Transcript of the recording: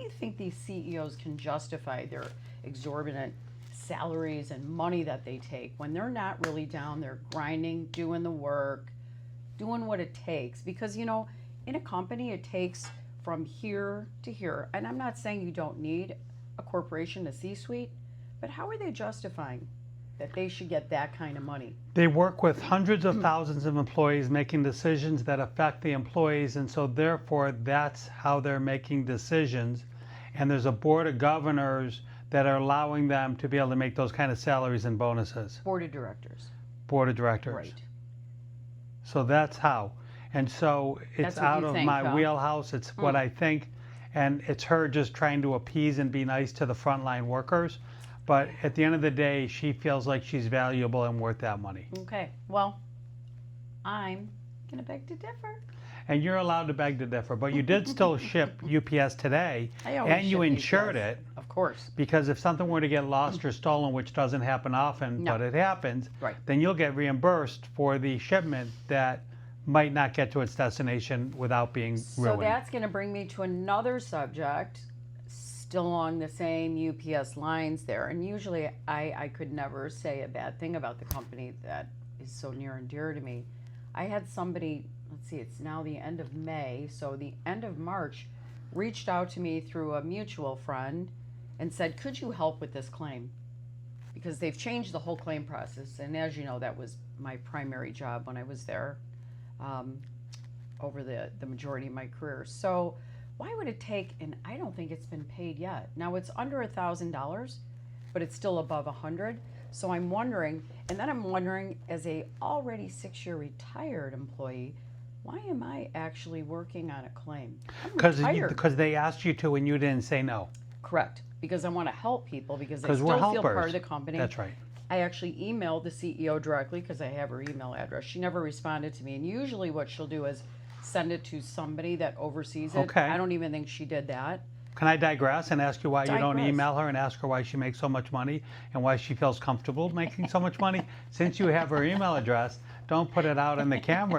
you think these CEOs can justify their exorbitant salaries and money that they take when they're not really down there grinding, doing the work, doing what it takes? Because, you know, in a company, it takes from here to here. And I'm not saying you don't need a corporation, a C-suite, but how are they justifying that they should get that kind of money? They work with hundreds of thousands of employees making decisions that affect the employees, and so therefore that's how they're making decisions. And there's a board of governors that are allowing them to be able to make those kind of salaries and bonuses. Board of directors. Board of directors. Right. So that's how. And so it's That's what out you of think, my huh? wheelhouse. It's what I think. And it's her just trying to appease and be nice to the frontline workers. But at the end of the day, she feels like she's valuable and worth that money. Okay. Well, I'm going to beg to differ. And you're allowed to beg to differ, but you did still ship UPS today, I always and you ship insured UPS. it, Of course. because if something were to get lost or stolen, which doesn't happen often, No. but it happens, Right. then you'll get reimbursed for the shipment that might not get to its destination without being So ruined. that's going to bring me to another subject, still along the same UPS lines there. And usually I could never say a bad thing about the company that is so near and dear to me. I had somebody, let's see, it's now the end of May, so the end of March, reached out to me through a mutual friend and said, could you help with this claim? Because they've changed the whole claim process. And as you know, that was my primary job when I was there over the majority of my career. So why would it take, and I don't think it's been paid yet. Now it's under $1,000, but it's still above 100. So I'm wondering, and then I'm wondering, as a already 6-year retired employee, why am I actually working on a claim? I'm retired. Because they asked you to and you didn't say no. Correct, because I want to help people, because I 'Cause still we're feel part helpers. of the company. That's right. I actually emailed the CEO directly because I have her email address. She never responded to me, and usually what she'll do is send it to somebody that oversees it. Okay. I don't even think she did that. Can I digress and ask you why you don't Digress. email her and ask her why she makes so much money and why she feels comfortable making so much money? Since you have her email address, don't put it out on the camera.